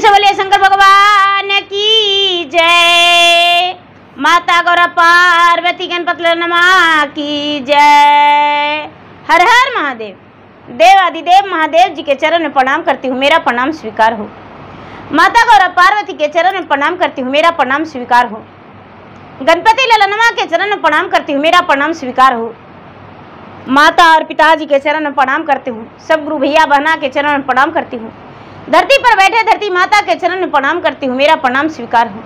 से बोलिए शंकर भगवान की जय। माता गौरा पार्वती गणपति नमा की जय। हर हर महादेव। देव आदिदेव महादेव जी के चरण में प्रणाम करती हूँ, मेरा प्रणाम स्वीकार हो। माता गौरा पार्वती के चरण में प्रणाम करती हूँ, मेरा प्रणाम स्वीकार हो। गणपति ललनमा के चरण में प्रणाम करती हूँ, मेरा प्रणाम स्वीकार हो। माता और पिताजी के चरण में प्रणाम करती हूँ, सब गुरु भैया बहना के चरण में प्रणाम करती हूँ। धरती पर बैठे धरती माता के चरण में प्रणाम करती हूँ, मेरा प्रणाम स्वीकार हो।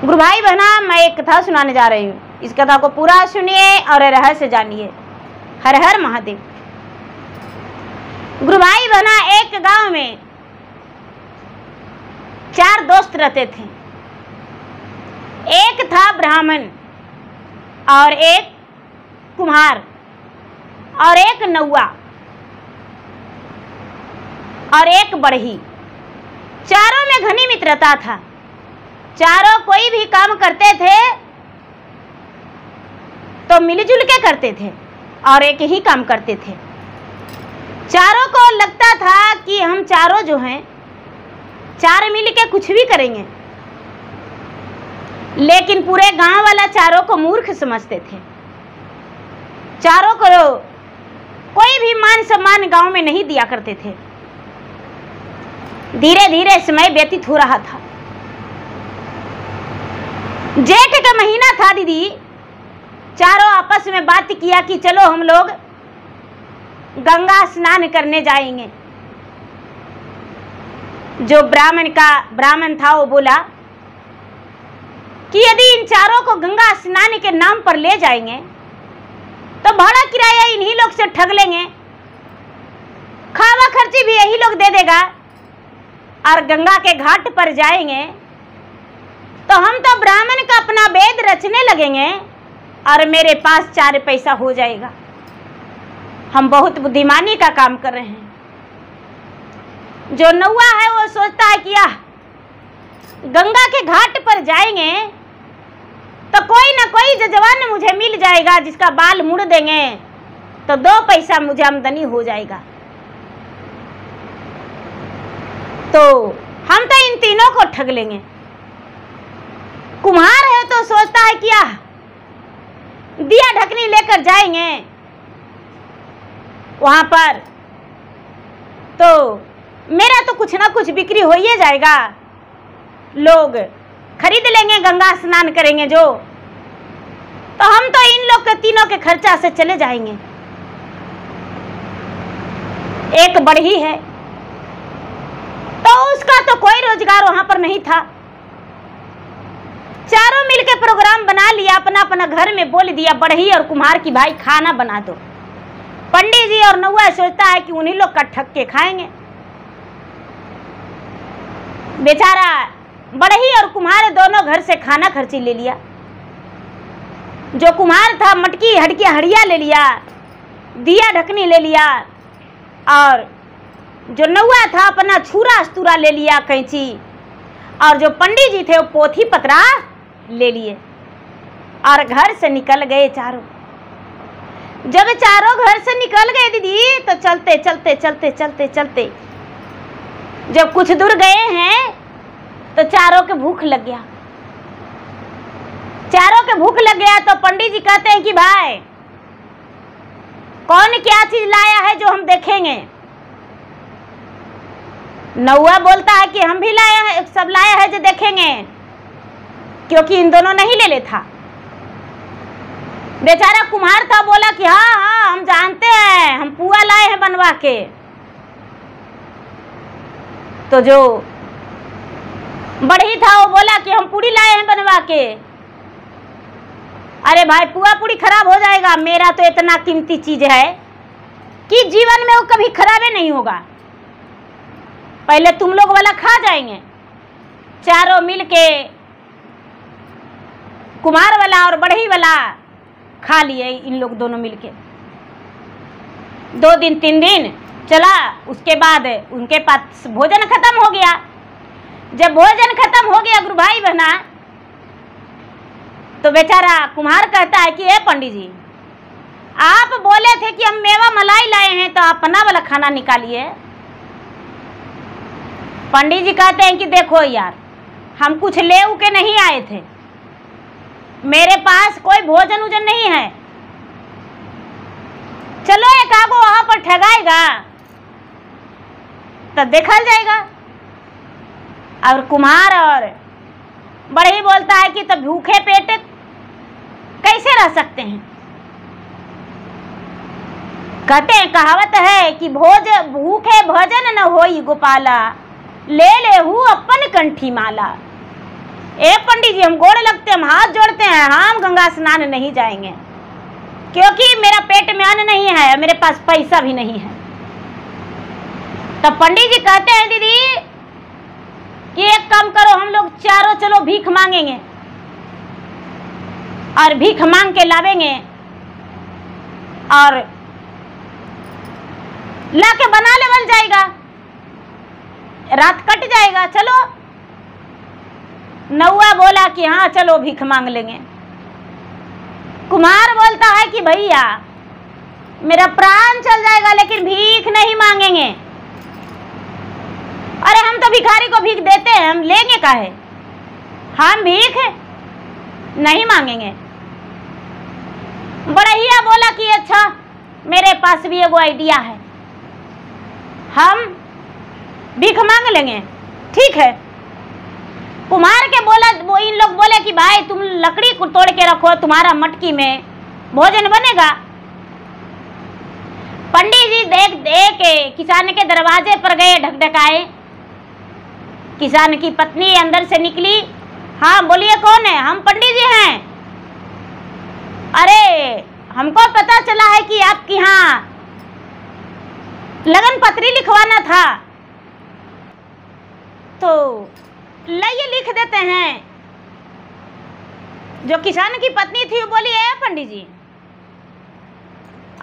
गुरु भाई बहना, मैं एक कथा सुनाने जा रही हूँ, इस कथा को पूरा सुनिए और रहस्य जानिए। हर हर महादेव। गुरु भाई बहना, एक गांव में 4 दोस्त रहते थे। एक था ब्राह्मण और एक कुम्हार और एक नौआ और एक बढ़ई। चारों में घनी मित्रता था। चारों कोई भी काम करते थे तो मिलजुल के करते थे और एक ही काम करते थे। चारों को लगता था कि हम चारों जो हैं, चार मिल के कुछ भी करेंगे, लेकिन पूरे गांव वाला चारों को मूर्ख समझते थे। चारों को कोई भी मान सम्मान गांव में नहीं दिया करते थे। धीरे धीरे समय व्यतीत हो रहा था। जेठ का महीना था दीदी। चारों आपस में बात किया कि चलो हम लोग गंगा स्नान करने जाएंगे। जो ब्राह्मण था वो बोला कि यदि इन चारों को गंगा स्नान के नाम पर ले जाएंगे तो भाड़ा किराया इन्हीं लोग से ठग लेंगे, खावा खर्ची भी यही लोग दे देगा, और गंगा के घाट पर जाएंगे तो हम तो ब्राह्मण का अपना वेद रचने लगेंगे और मेरे पास 4 पैसा हो जाएगा। हम बहुत बुद्धिमानी का काम कर रहे हैं। जो नौआ है वो सोचता है कि गंगा के घाट पर जाएंगे तो कोई ना कोई जवान मुझे मिल जाएगा जिसका बाल मुड़ देंगे तो 2 पैसा मुझे आमदनी हो जाएगा। तो हम तो इन तीनों को ठग लेंगे। कुम्हार है तो सोचता है कि दिया ढकनी लेकर जाएंगे वहां पर तो मेरा तो कुछ ना कुछ बिक्री हो ही जाएगा, लोग खरीद लेंगे, गंगा स्नान करेंगे जो, तो हम तो इन लोग के तीनों के खर्चा से चले जाएंगे। एक बढ़ई है तो उसका तो कोई रोजगार वहां पर नहीं था। चारों मिलकर प्रोग्राम बना लिया, अपना अपना घर में बोल दिया बढ़ई और कुम्हार की भाई खाना बना दो। पंडित जी और नौआ सोचता है कि उन्हीं लोग का ठग के खाएंगे। बेचारा बढ़ई और कुम्हार दोनों घर से खाना खर्ची ले लिया। जो कुम्हार था मटकी हड़की हड़िया ले लिया, दिया ढकनी ले लिया, और जो नौआ था अपना छुरा अस्तूरा ले लिया, कैंची, और जो पंडित जी थे वो पोथी पतरा ले लिए और घर से निकल गए चारों। जब चारों घर से निकल गए दीदी तो चलते चलते चलते चलते चलते जब कुछ दूर गए हैं तो चारों के भूख लग गया। चारों के भूख लग गया तो पंडित जी कहते हैं कि भाई कौन क्या चीज लाया है जो हम देखेंगे। नौआ बोलता है कि हम भी लाया है, सब लाया है जो देखेंगे, क्योंकि इन दोनों नहीं ले ले था। बेचारा कुम्हार था, बोला कि हाँ हाँ हम जानते हैं, हम पुआ लाए हैं बनवा के। तो जो बढ़ई था वो बोला कि हम पूड़ी लाए हैं बनवा के। अरे भाई पुआ पूड़ी खराब हो जाएगा, मेरा तो इतना कीमती चीज है कि जीवन में वो कभी खराब ही नहीं होगा, पहले तुम लोग वाला खा जाएंगे। चारों मिलके कुम्हार वाला और बढ़ई वाला खा लिए इन लोग दोनों मिलके। 2 दिन 3 दिन चला, उसके बाद उनके पास भोजन खत्म हो गया। जब भोजन खत्म हो गया गुरु भाई बहना, तो बेचारा कुम्हार कहता है कि ए पंडित जी, आप बोले थे कि हम मेवा मलाई लाए हैं तो अपना वाला खाना निकालिए। पंडित जी कहते हैं कि देखो यार, हम कुछ ले के नहीं आए थे, मेरे पास कोई भोजन उजन नहीं है, चलो एक आगो वहां पर ठगाएगा तो देखा जाएगा। और कुम्हार और बढ़ई बोलता है कि तब भूखे पेट कैसे रह सकते हैं। कहते हैं, कहावत है कि भूखे भजन न होई गोपाला, ले लेहू अपन कंठी माला। ए पंडित जी, हम गोड़ लगते हैं, हम हाथ जोड़ते हैं, हम गंगा स्नान नहीं जाएंगे क्योंकि मेरा पेट में अन्न नहीं है, मेरे पास पैसा भी नहीं है। तब पंडित जी कहते हैं, दीदी कि एक काम करो, हम लोग चारों चलो भीख मांगेंगे और भीख मांग के लावेंगे और लाके बना लेवल जाएगा, रात कट जाएगा। चलो नौआ बोला कि हाँ चलो भीख मांग लेंगे। कुम्हार बोलता है कि भैया मेरा प्राण चल जाएगा लेकिन भीख नहीं मांगेंगे। अरे हम तो भिखारी को भीख देते हैं, हम लेंगे काहे, हम भीख नहीं मांगेंगे। बढ़िया बोला कि अच्छा मेरे पास भी एगो आइडिया है, हम भीख मांग लेंगे, ठीक है। कुम्हार के बोला, वो इन लोग बोले कि भाई तुम लकड़ी को तोड़ के रखो, तुम्हारा मटकी में भोजन बनेगा। पंडित जी देख के किसान के दरवाजे पर गए, ढकढकाए। किसान की पत्नी अंदर से निकली, हाँ बोलिए कौन है? हम पंडित जी हैं। अरे हमको पता चला है कि आपके यहाँ लगन पत्री लिखवाना था, तो लाइए लिख देते हैं। जो किसान की पत्नी थी वो बोली, है पंडित जी,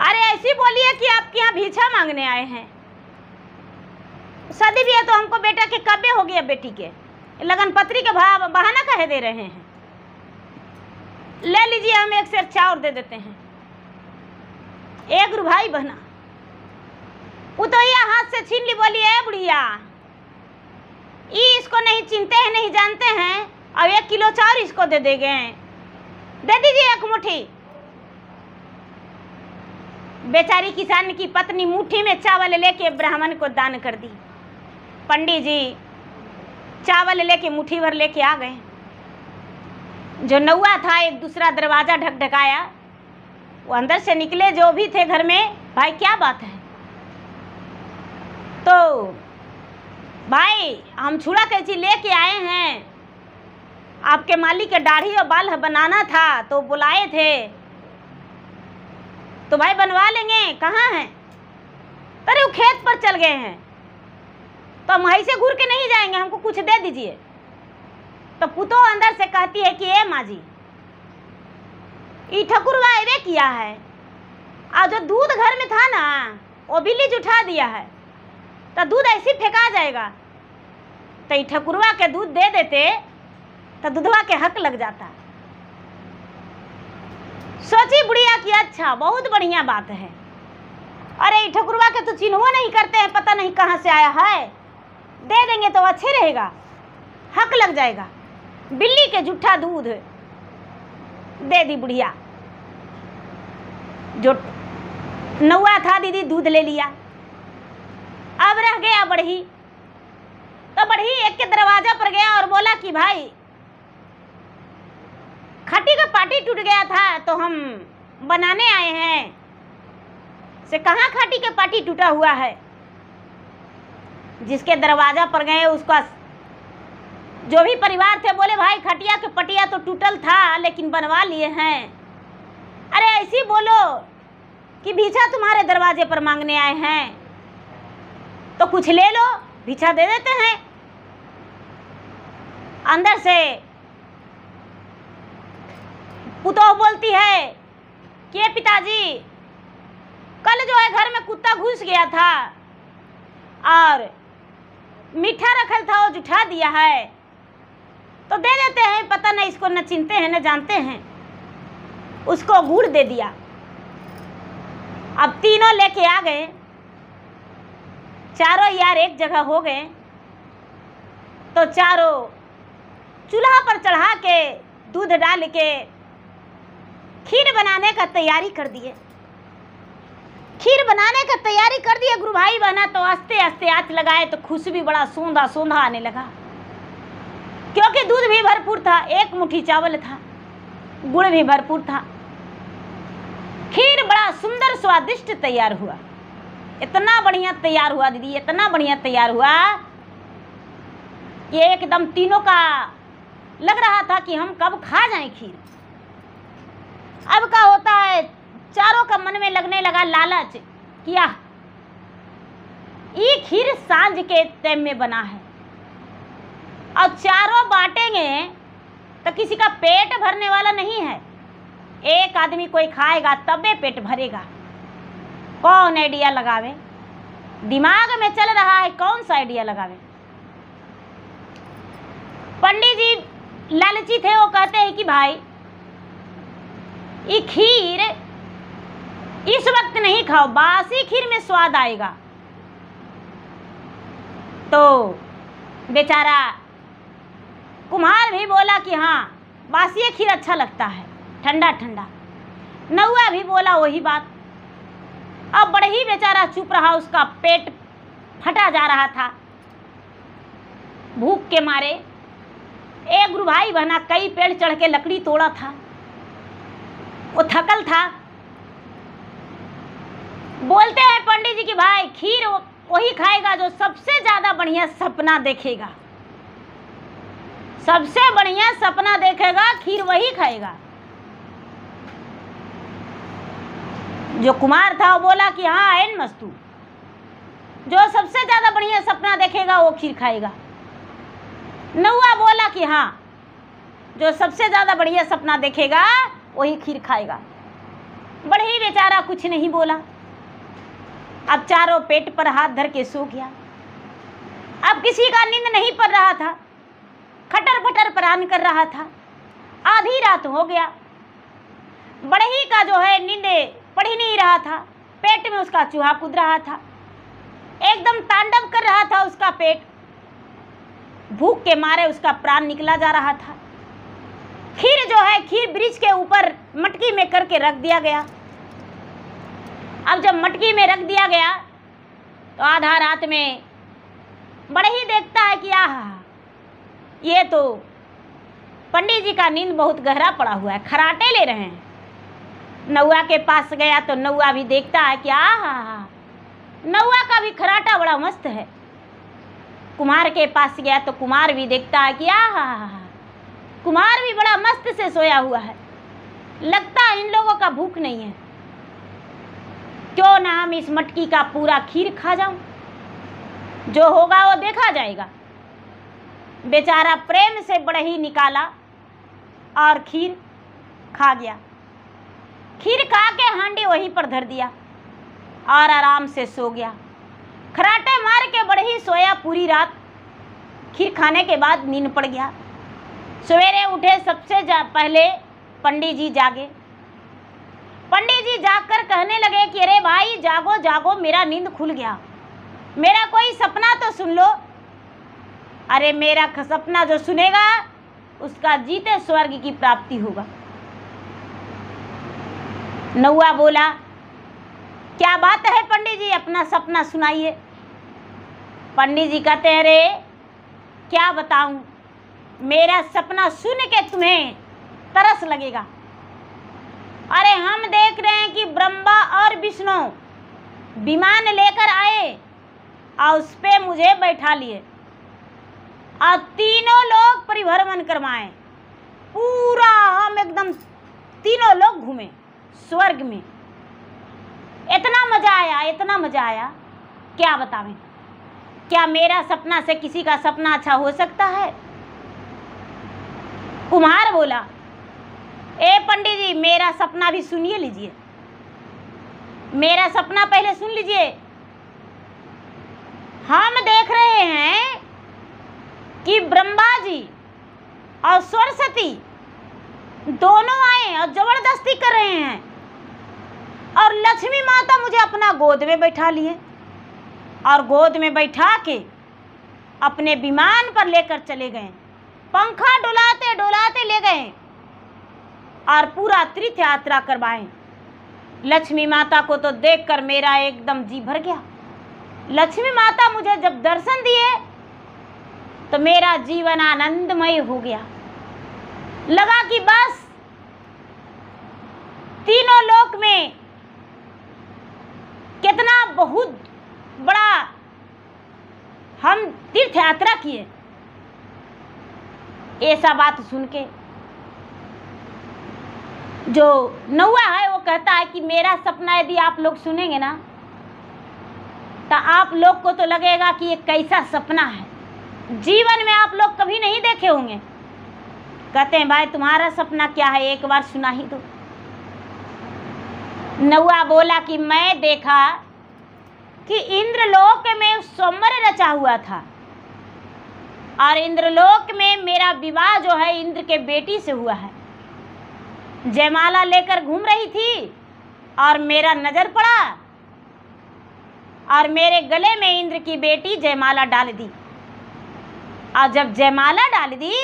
अरे ऐसी बोलिए कि आपके यहाँ भिक्षा मांगने आए हैं, शादी भी है तो हमको बेटा के कब्बे हो गया, बेटी के लगन पत्री के बहाना कहे दे रहे हैं। ले लीजिए, हम एक सेर चाउर दे देते हैं, एक रुभाई बहना। वो तो ये हाथ से छीन ली, बोली है बुढ़िया, इसको नहीं चिंते हैं, नहीं जानते हैं, और 1 किलो चाउर इसको दे देंगे, दे दीजिए 1 मुट्ठी। बेचारी किसान की पत्नी मुट्ठी में चावल लेके ब्राह्मण को दान कर दी। पंडित जी चावल लेके मुट्ठी भर लेके आ गए। जो नौआ था एक दूसरा दरवाजा ढकढकाया, वो अंदर से निकले जो भी थे घर में, भाई क्या बात है? तो भाई हम छुड़ा कैंची लेके आए हैं, आपके मालिक के दाढ़ी और बाल बनाना था तो बुलाए थे, तो भाई बनवा लेंगे, कहाँ हैं? अरे वो खेत पर चल गए हैं, तो हम ऐसे घूर के नहीं जाएंगे, हमको कुछ दे दीजिए। तो पुतो अंदर से कहती है कि ए माँ जी, ई ठकुरवा एवे किया है, और जो दूध घर में था ना वो बिल्ली जुठा दिया है, तो दूध ऐसे फेंका जाएगा। तो ई ठकुरवा के दूध दे देते तो दूधवा के हक लग जाता। सोची बुढ़िया कि अच्छा बहुत बढ़िया बात है, अरे ठकुरवा के तो चिन्हवा नहीं करते हैं, पता नहीं कहाँ से आया है, दे देंगे तो अच्छे रहेगा, हक लग जाएगा। बिल्ली के जूठा दूध दे दी बुढ़िया। जो नौआ था दीदी दूध ले लिया। अब रह गया बढ़ी, तो बढ़ी एक के दरवाजा पर गया और बोला कि भाई खट्टी का पाटी टूट गया था तो हम बनाने आए हैं। से कहाँ खट्टी के पाटी टूटा हुआ है? जिसके दरवाजा पर गए उसका जो भी परिवार थे बोले भाई खटिया के पटिया तो टूटल था लेकिन बनवा लिए हैं। अरे ऐसी बोलो कि भिक्षा तुम्हारे दरवाजे पर मांगने आए हैं तो कुछ ले लो, भिक्षा दे देते हैं। अंदर से पुतोह बोलती है कि पिताजी कल जो है घर में कुत्ता घुस गया था और मीठा रखल था वो जुठा दिया है, तो दे देते हैं, पता नहीं इसको न चिंते हैं न जानते हैं। उसको गुड़ दे दिया। अब तीनों लेके आ गए, चारों यार एक जगह हो गए। तो चारों चूल्हा पर चढ़ा के दूध डाल के खीर बनाने का तैयारी कर दिए। खीर बनाने का तैयारी कर दिए गुरु भाई बहना। तो आस्ते आस्ते आंच लगाए तो खुशबू बड़ा सोंधा सोंधा आने लगा, क्योंकि दूध भी भरपूर था, एक मुट्ठी चावल था, गुड़ भी भरपूर था। खीर बड़ा सुंदर स्वादिष्ट तैयार हुआ। इतना बढ़िया तैयार हुआ दीदी, इतना बढ़िया तैयार हुआ कि एकदम तीनों का लग रहा था कि हम कब खा जाएं खीर। अब क्या होता है, चारों का मन में लगने लगा लालच, किया ये खीर सांझ के टाइम में बना है और चारों बांटेंगे तो किसी का पेट भरने वाला नहीं है। एक आदमी कोई खाएगा तबे पेट भरेगा। कौन आइडिया लगावे, दिमाग में चल रहा है कौन सा आइडिया लगावे। पंडित जी लालची थे, वो कहते हैं कि भाई ये खीर इस वक्त नहीं खाओ, बासी खीर में स्वाद आएगा। तो बेचारा कुम्हार भी बोला कि हाँ बासी खीर अच्छा लगता है, ठंडा ठंडा। नौआ भी बोला वही बात। अब बड़ही बेचारा चुप रहा, उसका पेट फटा जा रहा था भूख के मारे। एक गुरु भाई बहना कई पेड़ चढ़ के लकड़ी तोड़ा था, वो थकल था। बोलते हैं पंडित जी कि भाई खीर वही खाएगा जो सबसे ज्यादा बढ़िया सपना देखेगा, सबसे बढ़िया सपना देखेगा खीर वही खाएगा। जो कुमार था वो बोला कि हाँ एन मस्तू, जो सबसे ज्यादा बढ़िया सपना देखेगा वो खीर खाएगा। नौआ बोला कि हाँ जो सबसे ज्यादा बढ़िया सपना देखेगा वही खीर खाएगा। बढ़ई बेचारा कुछ नहीं बोला। अब चारों पेट पर हाथ धर के सो गया। अब किसी का नींद नहीं पड़ रहा था, खटर फटर प्राण कर रहा था। आधी रात हो गया, बढ़ई का जो है नींद पड़ ही नहीं रहा था। पेट में उसका चूहा कूद रहा था, एकदम तांडव कर रहा था उसका पेट। भूख के मारे उसका प्राण निकला जा रहा था। खीर जो है, खीर ब्रिज के ऊपर मटकी में करके रख दिया गया। अब जब मटकी में रख दिया गया तो आधा रात में बड़े ही देखता है कि आहा ये तो पंडित जी का नींद बहुत गहरा पड़ा हुआ है, खराटे ले रहे हैं। नौआ के पास गया तो नौआ भी देखता है कि आहा नौआ का भी खराटा बड़ा मस्त है। कुमार के पास गया तो कुमार भी देखता है कि आहा कुमार भी बड़ा मस्त से सोया हुआ है, लगता है इन लोगों का भूख नहीं है। क्यों ना हम इस मटकी का पूरा खीर खा जाऊं, जो होगा वो देखा जाएगा। बेचारा प्रेम से बढ़ई निकाला और खीर खा गया। खीर खा के हांडी वहीं पर धर दिया और आराम से सो गया। खराटे मार के बढ़ई सोया पूरी रात। खीर खाने के बाद नींद पड़ गया। सवेरे उठे, सबसे पहले पंडित जी जागे। पंडित जी जाकर कहने लगे कि अरे भाई जागो जागो, मेरा नींद खुल गया, मेरा कोई सपना तो सुन लो। अरे मेरा सपना जो सुनेगा उसका जीते स्वर्ग की प्राप्ति होगा। नौआ बोला क्या बात है पंडित जी, अपना सपना सुनाइए। पंडित जी कहते हैं अरे क्या बताऊं, मेरा सपना सुन के तुम्हें तरस लगेगा। अरे हम देख रहे हैं कि ब्रह्मा और विष्णु विमान लेकर आए और उस पे मुझे बैठा लिए और तीनों लोग परिभ्रमण करवाएं। पूरा हम एकदम तीनों लोग घूमे स्वर्ग में। इतना मजा आया, इतना मजा आया, क्या बतावें। क्या मेरा सपना से किसी का सपना अच्छा हो सकता है। कुम्हार बोला ए पंडित जी मेरा सपना भी सुनिए लीजिए, मेरा सपना पहले सुन लीजिए। हम देख रहे हैं कि ब्रह्मा जी और सरस्वती दोनों आए और जबरदस्ती कर रहे हैं और लक्ष्मी माता मुझे अपना गोद में बैठा लिए और गोद में बैठा के अपने विमान पर लेकर चले गए, पंखा डुलाते डुलाते ले गए और पूरा तीर्थ यात्रा करवाएं। लक्ष्मी माता को तो देखकर मेरा एकदम जी भर गया। लक्ष्मी माता मुझे जब दर्शन दिए तो मेरा जीवन आनंदमय हो गया। लगा कि बस तीनों लोक में कितना बहुत बड़ा हम तीर्थ यात्रा किए। ऐसा बात सुन के जो नौवा है वो कहता है कि मेरा सपना यदि आप लोग सुनेंगे ना तो आप लोग को तो लगेगा कि ये कैसा सपना है, जीवन में आप लोग कभी नहीं देखे होंगे। कहते हैं भाई तुम्हारा सपना क्या है, एक बार सुना ही दो। नौवा बोला कि मैं देखा कि इंद्रलोक में स्वयंवर रचा हुआ था और इंद्रलोक में मेरा विवाह जो है इंद्र के बेटी से हुआ है। जयमाला लेकर घूम रही थी और मेरा नजर पड़ा और मेरे गले में इंद्र की बेटी जयमाला डाल दी। और जब जयमाला डाल दी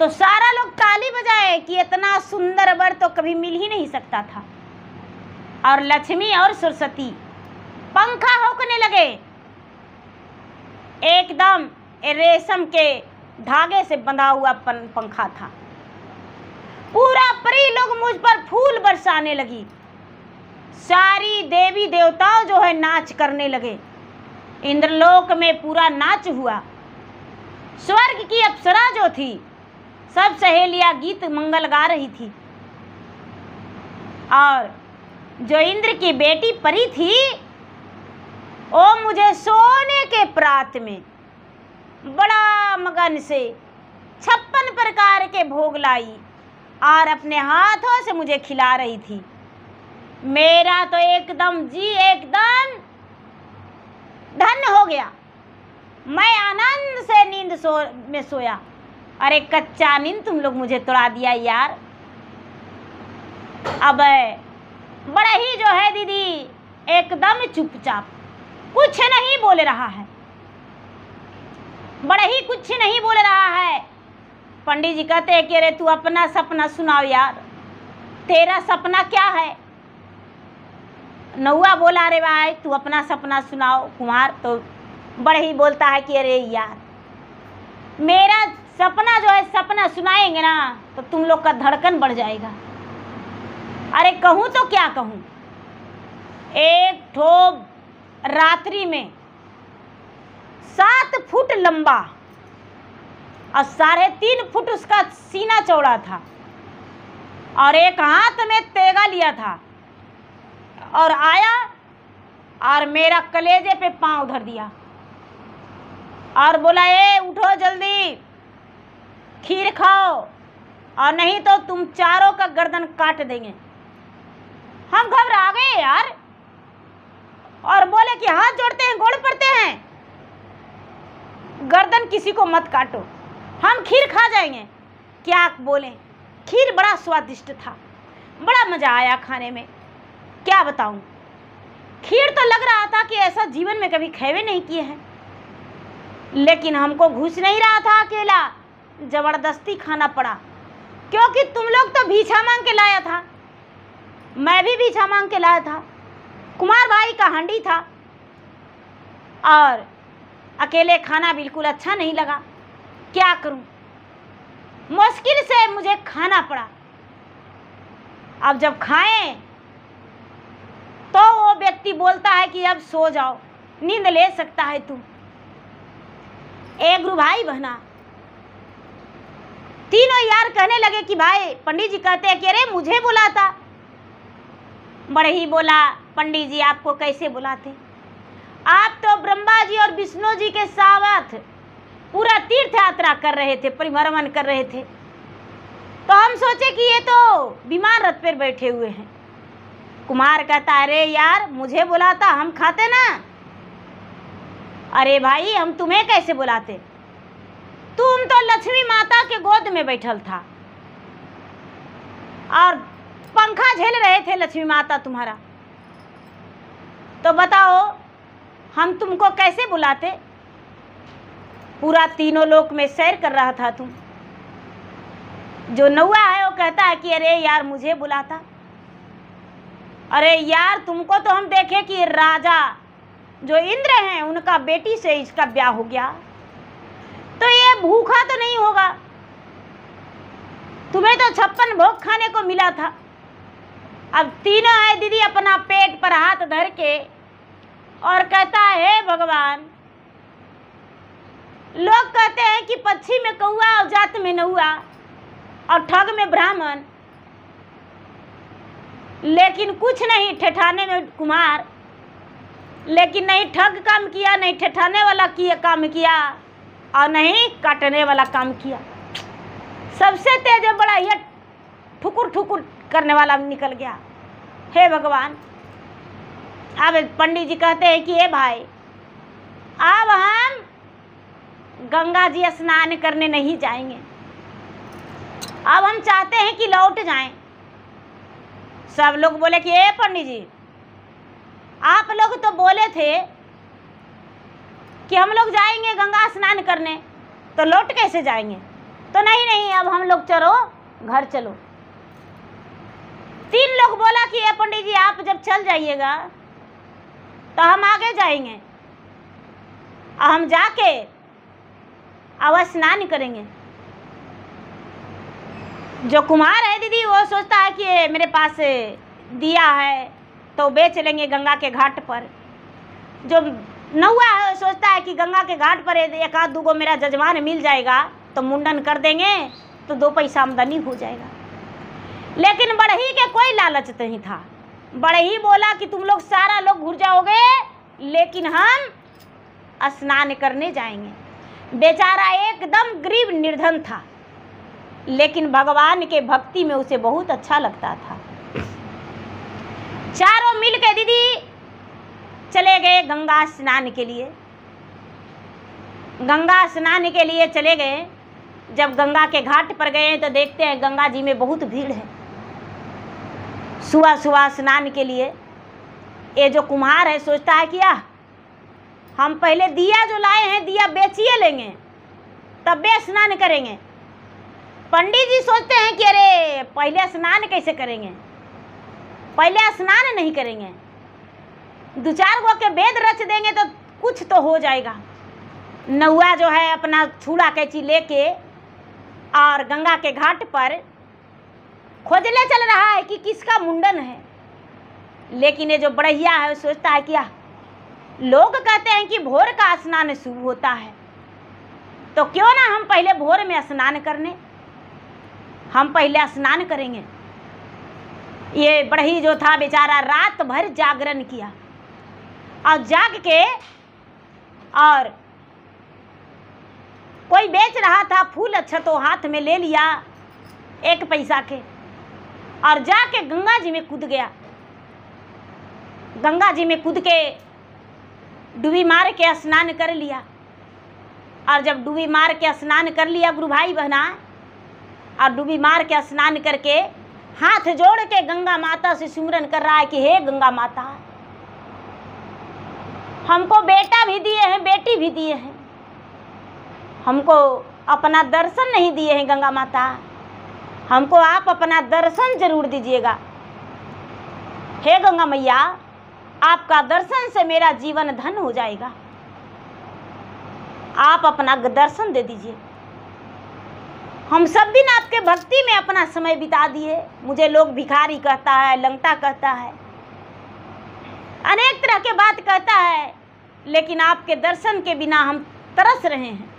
तो सारा लोग ताली बजाए कि इतना सुंदर वर तो कभी मिल ही नहीं सकता था। और लक्ष्मी और सरस्वती पंखा होकने लगे। एकदम रेशम के धागे से बंधा हुआ पंखा था। पूरा परी लोग मुझ पर फूल बरसाने लगी। सारी देवी देवताओं जो है नाच करने लगे। इंद्रलोक में पूरा नाच हुआ। स्वर्ग की अप्सरा जो थी सब सहेलियां गीत मंगल गा रही थी और जो इंद्र की बेटी परी थी वो मुझे सोने के प्रात में बड़ा मगन से 56 प्रकार के भोग लाई और अपने हाथों से मुझे खिला रही थी। मेरा तो एकदम जी एकदम धन्य हो गया। मैं आनंद से नींद में सोया। अरे कच्चा नींद तुम लोग मुझे तोड़ा दिया यार। अब बड़ा ही जो है दीदी एकदम चुपचाप कुछ नहीं बोल रहा है, बड़ा ही कुछ नहीं बोल रहा है। पंडित जी कहते हैं कि अरे तू अपना सपना सुनाओ यार, तेरा सपना क्या है। नौवा बोला अरे भाई तू अपना सपना सुनाओ। कुमार तो बड़े ही बोलता है कि अरे यार मेरा सपना जो है सपना सुनाएंगे ना तो तुम लोग का धड़कन बढ़ जाएगा। अरे कहूँ तो क्या कहूँ। एक ठो रात्रि में 7 फुट लंबा और 3.5 फुट उसका सीना चौड़ा था और एक हाथ में तेगा लिया था और आया और मेरा कलेजे पे पांव धर दिया और बोला ए उठो जल्दी खीर खाओ और नहीं तो तुम चारों का गर्दन काट देंगे। हम घबरा गए यार और बोले कि हाथ जोड़ते हैं गोड़ पड़ते हैं, गर्दन किसी को मत काटो, हम खीर खा जाएंगे। क्या बोले, खीर बड़ा स्वादिष्ट था, बड़ा मजा आया खाने में। क्या बताऊं, खीर तो लग रहा था कि ऐसा जीवन में कभी खेवे नहीं किए हैं, लेकिन हमको घुस नहीं रहा था अकेला, जबरदस्ती खाना पड़ा क्योंकि तुम लोग तो भीछा मांग के लाया था, मैं भी भीछा मांग के लाया था। कुमार भाई का हांडी था और अकेले खाना बिल्कुल अच्छा नहीं लगा। क्या करूं, मुश्किल से मुझे खाना पड़ा। अब जब खाएं तो वो व्यक्ति बोलता है कि अब सो जाओ, नींद ले सकता है तू। एक गुरु भाई बहना तीनों यार कहने लगे कि भाई पंडित जी कहते हैं कि अरे मुझे बुलाता। बड़े ही बोला पंडित जी आपको कैसे बुलाते, आप तो ब्रह्मा जी और विष्णु जी के साथ पूरा तीर्थ यात्रा कर रहे थे, परिभ्रमण कर रहे थे, तो हम सोचे कि ये तो विमान रथ पर बैठे हुए हैं। कुमार कहता अरे यार मुझे बुलाता, हम खाते ना। अरे भाई हम तुम्हें कैसे बुलाते, तुम तो लक्ष्मी माता के गोद में बैठल था और पंखा झेल रहे थे लक्ष्मी माता तुम्हारा। तो बताओ हम तुमको कैसे बुलाते? पूरा तीनों लोक में सैर कर रहा था तुम। जो नौआ है वो कहता है कि अरे यार मुझे बुलाता। अरे यार तुमको तो हम देखे कि राजा जो इंद्र हैं उनका बेटी से इसका ब्याह हो गया, तो ये भूखा तो नहीं होगा। तुम्हें तो 56 भोग खाने को मिला था। अब तीनों है दीदी अपना पेट पर हाथ धर के और कहता है भगवान, लोग कहते हैं कि पक्षी में कौआ और जात में नौआ और ठग में ब्राह्मण, लेकिन कुछ नहीं ठेठाने में कुमार, लेकिन नहीं ठग काम किया, नहीं ठेठाने वाला काम किया और नहीं काटने वाला काम किया। सबसे तेज बड़ा ये ठुकुर ठुकुर करने वाला निकल गया। हे भगवान, अब पंडित जी कहते हैं कि ए भाई, अब हम गंगा जी स्नान करने नहीं जाएंगे, अब हम चाहते हैं कि लौट जाएं। सब लोग बोले कि ए पंडित जी, आप लोग तो बोले थे कि हम लोग जाएंगे गंगा स्नान करने, तो लौट कैसे जाएंगे? तो नहीं नहीं, अब हम लोग चलो घर चलो। 3 लोग बोला कि ए पंडित जी, आप जब चल जाइएगा तो हम आगे जाएंगे, हम जाके अब स्नान करेंगे। जो कुम्हार है दीदी वो सोचता है कि मेरे पास दिया है तो बेच लेंगे गंगा के घाट पर। जो नौआ है वो सोचता है कि गंगा के घाट पर एक आध दूगो मेरा जजमान मिल जाएगा तो मुंडन कर देंगे तो 2 पैसा आमदनी हो जाएगा। लेकिन बढ़ई के कोई लालच नहीं था। बढ़ई बोला कि तुम लोग सारा लोग घुर जाओगे, लेकिन हम स्नान करने जाएंगे। बेचारा एकदम गरीब निर्धन था, लेकिन भगवान के भक्ति में उसे बहुत अच्छा लगता था। चारों मिल के दीदी चले गए गंगा स्नान के लिए। गंगा स्नान के लिए चले गए। जब गंगा के घाट पर गए तो देखते हैं गंगा जी में बहुत भीड़ है। सुबह सुबह स्नान के लिए ये जो कुम्हार है सोचता है कि हम पहले दिया जो लाए हैं दिया बेचिए लेंगे तब भी स्नान करेंगे। पंडित जी सोचते हैं कि अरे पहले स्नान कैसे करेंगे, पहले स्नान नहीं करेंगे, 2-4 गो के वेद रच देंगे तो कुछ तो हो जाएगा। नौआ जो है अपना छूड़ा कैंची लेके और गंगा के घाट पर खोजने चल रहा है कि किसका मुंडन है। लेकिन ये जो बढ़िया है सोचता है कि लोग कहते हैं कि भोर का स्नान शुरू होता है, तो क्यों ना हम पहले भोर में स्नान करने, हम पहले स्नान करेंगे। ये बढ़ई जो था बेचारा रात भर जागरण किया और जाग के, और कोई बेच रहा था फूल अच्छा तो हाथ में ले लिया 1 पैसा के और जाके गंगा जी में कूद गया। गंगा जी में कूद के डुबी मार के स्नान कर लिया। और जब डुबी मार के स्नान कर लिया गुरु भाई बहना, और डुबी मार के स्नान करके हाथ जोड़ के गंगा माता से सिमरन कर रहा है कि हे गंगा माता, हमको बेटा भी दिए हैं बेटी भी दिए हैं, हमको अपना दर्शन नहीं दिए हैं गंगा माता, हमको आप अपना दर्शन जरूर दीजिएगा। हे गंगा मैया, आपका दर्शन से मेरा जीवन धन हो जाएगा, आप अपना दर्शन दे दीजिए। हम सब दिन आपके भक्ति में अपना समय बिता दिए, मुझे लोग भिखारी कहता है, लंगटा कहता है, अनेक तरह के बात कहता है, लेकिन आपके दर्शन के बिना हम तरस रहे हैं।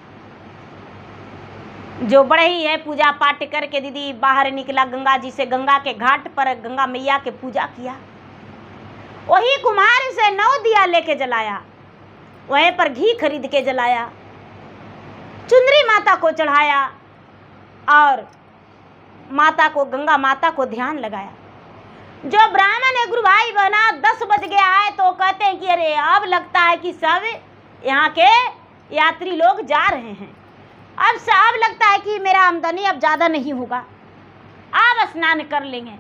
जो बढ़ई है पूजा पाठ करके दीदी बाहर निकला गंगा जी से, गंगा के घाट पर गंगा मैया के पूजा किया। वही कुम्हार से 9 दिया लेके जलाया, वहीं पर घी खरीद के जलाया, चुंदरी माता को चढ़ाया और माता को गंगा माता को ध्यान लगाया। जो ब्राह्मण है गुरु भाई बहना 10 बज गया है तो कहते हैं कि अरे अब लगता है कि सब यहाँ के यात्री लोग जा रहे हैं, अब सब लगता है कि मेरा आमदनी अब ज़्यादा नहीं होगा, अब स्नान कर लेंगे।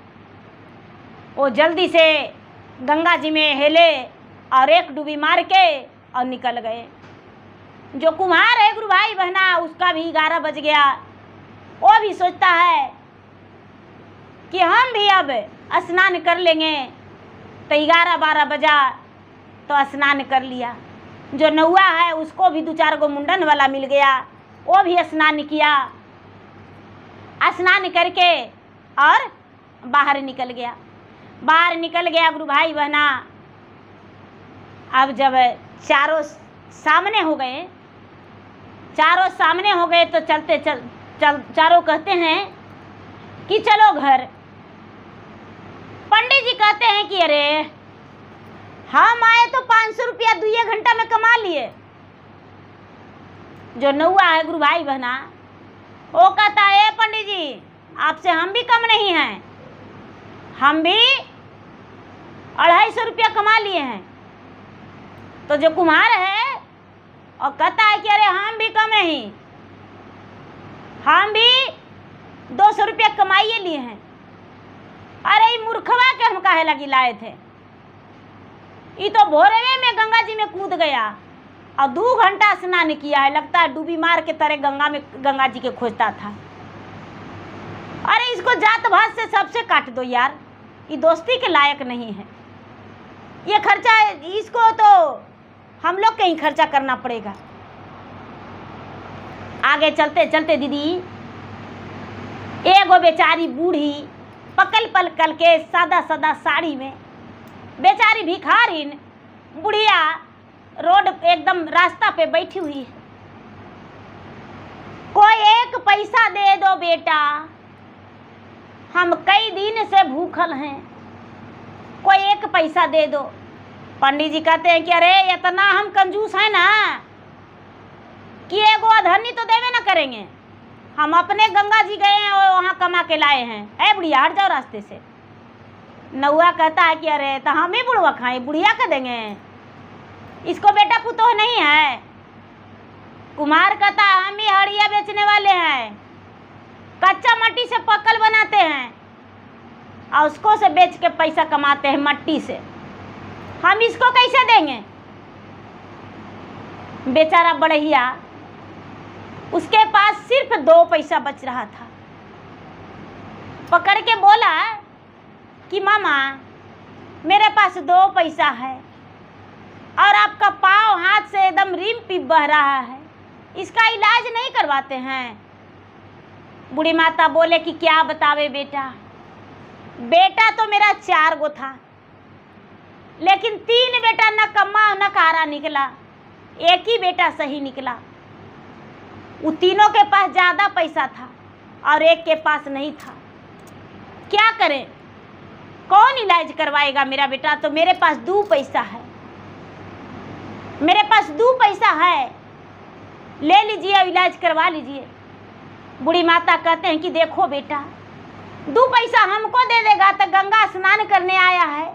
वो जल्दी से गंगा जी में हेले और 1 डुबी मार के और निकल गए। जो कुम्हार है गुरु भाई बहना, उसका भी 11 बज गया। वो भी सोचता है कि हम भी अब स्नान कर लेंगे। तो 11-12 बजा तो स्नान कर लिया। जो नौआ है उसको भी 2-4 गो मुंडन वाला मिल गया, वो भी स्नान किया। स्नान करके और बाहर निकल गया। बाहर निकल गया गुरु भाई बहना। अब जब चारों सामने हो गए, चारों सामने हो गए तो चलते चारों कहते हैं कि चलो घर। पंडित जी कहते हैं कि अरे हम आए तो 500 रुपया 2 घंटा में कमा लिए। जो नौआ है गुरु भाई बहना, वो कहता है पंडित जी आपसे हम भी कम नहीं हैं, हम भी 250 रुपया कमा लिए हैं। तो जो कुम्हार है और कहता है कि अरे हम भी कम नहीं, हम भी 200 रुपया कमाइए लिए हैं। अरे मूर्खवा के हम काहे लगी लाए थे, ये तो भोरवे में गंगा जी में कूद गया और 2 घंटा स्नान किया है। लगता है डूबी मार के तरह गंगा जी के खोजता था। अरे इसको जात भात से सबसे काट दो यार, ये दोस्ती के लायक नहीं है। ये खर्चा इसको तो हम लोग कहीं खर्चा करना पड़ेगा। आगे चलते चलते दीदी एगो बेचारी बूढ़ी पकल पलकल के सादा सादा साड़ी में, बेचारी भिखारिन बुढ़िया रोड एकदम रास्ता पे बैठी हुई है। कोई 1 पैसा दे दो बेटा, हम कई दिन से भूखल हैं, कोई 1 पैसा दे दो। पंडित जी कहते हैं कि अरे इतना हम कंजूस हैं ना कि एगो अधर्नी तो देवे ना करेंगे। हम अपने गंगा जी गए हैं और वहाँ कमा के लाए हैं। ए बुढ़िया हट जाओ रास्ते से। नौआ कहता है कि अरे तो हम ही बुढ़वा खाएं, बुढ़िया का देंगे, इसको बेटा पुतोह नहीं है। कुम्हार कहता है हम ही हड़िया बेचने वाले हैं, कच्चा मट्टी से पक्कल बनाते हैं और उसको से बेच के पैसा कमाते हैं मट्टी से, हम इसको कैसे देंगे। बेचारा बढ़िया, उसके पास सिर्फ 2 पैसा बच रहा था। पकड़ के बोला कि मामा मेरे पास 2 पैसा है और आपका पाँव हाथ से एकदम रिम पिप बह रहा है, इसका इलाज नहीं करवाते हैं। बूढ़ी माता बोले कि क्या बतावे बेटा, बेटा तो मेरा 4 गो था, लेकिन 3 बेटा न कम्मा न कारा निकला, एक ही बेटा सही निकला। वो तीनों के पास ज़्यादा पैसा था और एक के पास नहीं था। क्या करें, कौन इलाज करवाएगा मेरा बेटा, तो मेरे पास 2 पैसा है, मेरे पास 2 पैसा है, ले लीजिए इलाज करवा लीजिए। बूढ़ी माता कहते हैं कि देखो बेटा 2 पैसा हमको दे देगा तो गंगा स्नान करने आया है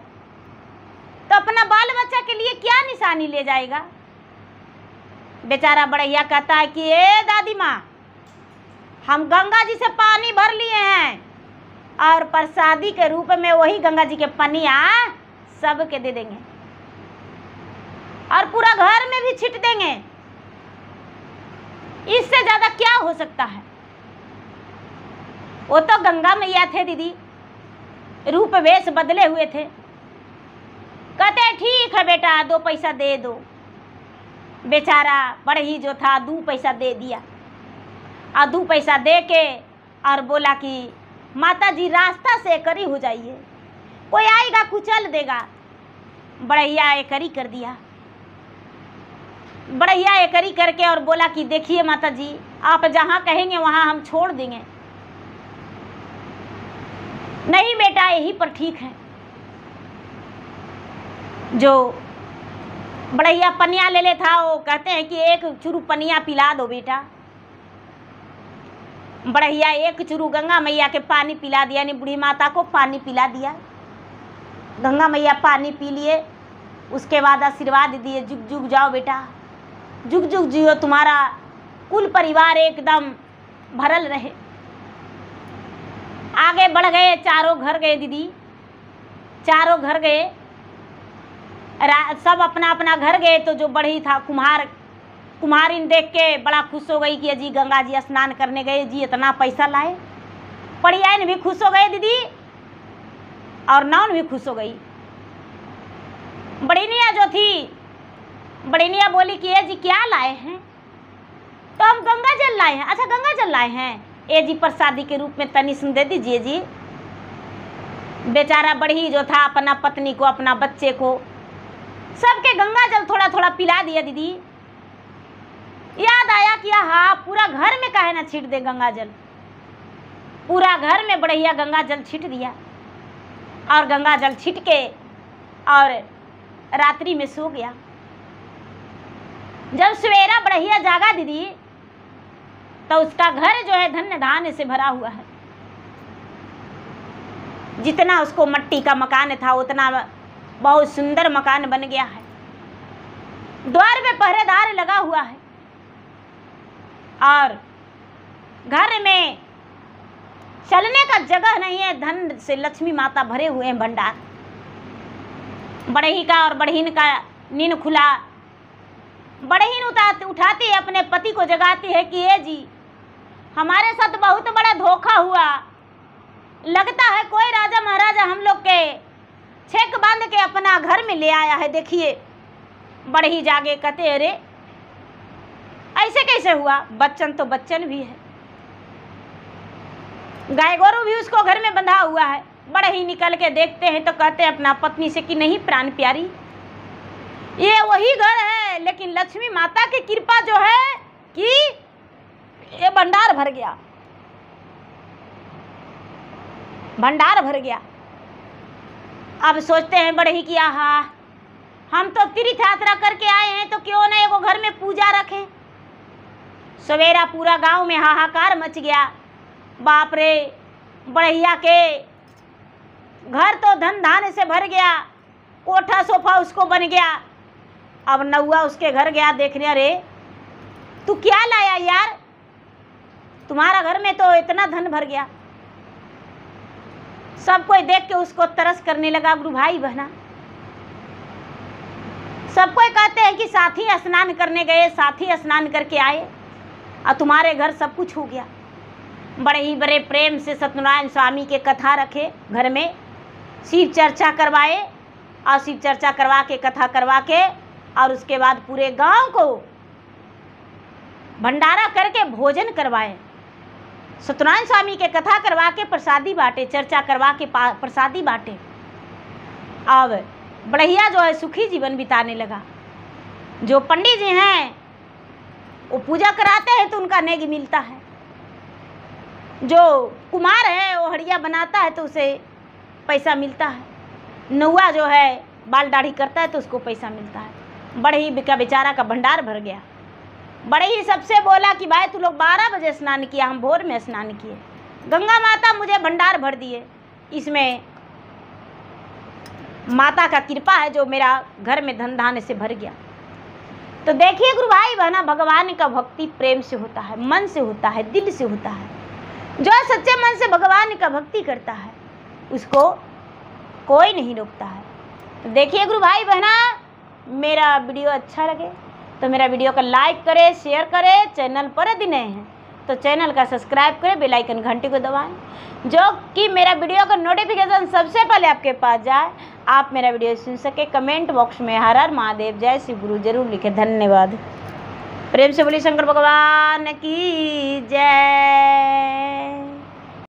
तो अपना बाल बच्चा के लिए क्या निशानी ले जाएगा। बेचारा बढ़िया कहता है कि ए दादी माँ, हम गंगा जी से पानी भर लिए हैं और प्रसादी के रूप में वही गंगा जी के पनिया सबके दे देंगे और पूरा घर में भी छिट देंगे, इससे ज़्यादा क्या हो सकता है। वो तो गंगा मैया थे दीदी, रूप वेश बदले हुए थे। कहते ठीक है बेटा 2 पैसा दे दो। बेचारा बड़ही जो था 2 पैसा दे दिया और 2 पैसा दे के और बोला कि माता जी रास्ता से एकरी हो जाइए, कोई आएगा कुचल देगा। बढ़िया एकरी कर दिया। बढ़िया एकरी करके और बोला कि देखिए माता जी आप जहाँ कहेंगे वहाँ हम छोड़ देंगे। नहीं बेटा यही पर ठीक है। जो बढ़िया पनिया ले ले था वो कहते हैं कि 1 चुरू पनिया पिला दो बेटा। बढ़िया 1 चुरू गंगा मैया के पानी पिला दिया, यानी बूढ़ी माता को पानी पिला दिया। गंगा मैया पानी पी लिए, उसके बाद आशीर्वाद दिए, जुग जुग जाओ बेटा, जुग जुग जियो, तुम्हारा कुल परिवार एकदम भरल रहे। आगे बढ़ गए, चारों घर गए दीदी, चारों घर गए। सब अपना अपना घर गए तो जो बढ़ई था कुम्हारिन देख के बड़ा खुश हो गई कि अजी गंगा जी स्नान करने गए जी, इतना पैसा लाए। पड़ियाइन भी खुश हो गए दीदी, और नौन भी खुश हो गई। बड़िनिया जो थी, बड़िनिया बोली कि ये जी क्या लाए हैं? तो हम गंगा जल लाए हैं। अच्छा गंगा जल लाए हैं, ए जी प्रसादी के रूप में तनी सुन दे दीजिए जी। बेचारा बढ़ी जो था अपना पत्नी को, अपना बच्चे को, सबके गंगा जल थोड़ा थोड़ा पिला दिया दीदी। याद आया कि हाँ पूरा घर में काहे ना छीट दे गंगा जल। पूरा घर में बढ़िया गंगा जल छीट दिया, और गंगा जल छीट के और रात्रि में सो गया। जब सवेरा बढ़िया जागा दीदी, तो उसका घर जो है धन्य धान्य से भरा हुआ है। जितना उसको मट्टी का मकान था उतना बहुत सुंदर मकान बन गया है। द्वार पे पहरेदार लगा हुआ है, और घर में चलने का जगह नहीं है। धन से लक्ष्मी माता भरे हुए हैं भंडार। बढ़ई का और बढ़ीन का नींद खुला। बढ़ीन उठाती है, अपने पति को जगाती है कि ये जी हमारे साथ बहुत बड़ा धोखा हुआ। लगता है कोई राजा महाराजा हम लोग के छेक बांध के अपना घर में ले आया है। देखिए बढ़ी जागे, कहते अरे ऐसे कैसे हुआ? बच्चन तो बच्चन भी है, गाय गोरू भी उसको घर में बंधा हुआ है। बड़े ही निकल के देखते हैं तो कहते हैं अपना पत्नी से कि नहीं प्राण प्यारी, ये वही घर है, लेकिन लक्ष्मी माता की कृपा जो है कि ये भंडार भर गया, भंडार भर गया। अब सोचते हैं बड़े ही कि आहा हम तो तीर्थ यात्रा करके आए हैं, तो क्यों ना एगो घर में पूजा रखें। सवेरा पूरा गांव में हाहाकार मच गया। बाप रे, बढ़िया के घर तो धन धान्य से भर गया, कोठा सोफा उसको बन गया। अब नौआ उसके घर गया देखने, अरे तू क्या लाया यार, तुम्हारा घर में तो इतना धन भर गया। सब कोई देख के उसको तरस करने लगा। गुरु भाई बहना सब कोई कहते हैं कि साथी स्नान करने गए, साथी स्नान करके आए और तुम्हारे घर सब कुछ हो गया। बड़े ही बड़े प्रेम से सत्यनारायण स्वामी के कथा रखे, घर में शिव चर्चा करवाए, और शिव चर्चा करवा के कथा करवा के और उसके बाद पूरे गांव को भंडारा करके भोजन करवाए। सत्यनारायण स्वामी के कथा करवा के प्रसादी बांटे, चर्चा करवा के प्रसादी बांटे। अब बढ़िया जो है सुखी जीवन बिताने लगा। जो पंडित जी हैं वो पूजा कराते हैं तो उनका नेगी मिलता है। जो कुमार है वो हड़िया बनाता है तो उसे पैसा मिलता है। नौआ जो है बाल दाढ़ी करता है तो उसको पैसा मिलता है। बड़े ही का बेचारा का भंडार भर गया। बड़े ही सबसे बोला कि भाई तू लोग 12 बजे स्नान किया, हम भोर में स्नान किए, गंगा माता मुझे भंडार भर दिए। इसमें माता का कृपा है जो मेरा घर में धन धान्य से भर गया। तो देखिए गुरु भाई बहना, भगवान का भक्ति प्रेम से होता है, मन से होता है, दिल से होता है। जो सच्चे मन से भगवान का भक्ति करता है उसको कोई नहीं रोकता है। तो देखिए गुरु भाई बहना, मेरा वीडियो अच्छा लगे तो मेरा वीडियो को लाइक करें, शेयर करें। चैनल पर यदि नए हैं तो चैनल का सब्सक्राइब करें, बेल आइकन घंटी को दबाएं, जो कि मेरा वीडियो का नोटिफिकेशन सबसे पहले आपके पास जाए, आप मेरा वीडियो सुन सके। कमेंट बॉक्स में हर हर महादेव, जय शिव गुरु जरूर लिखें। धन्यवाद। प्रेम से बोलिए शंकर भगवान की जय।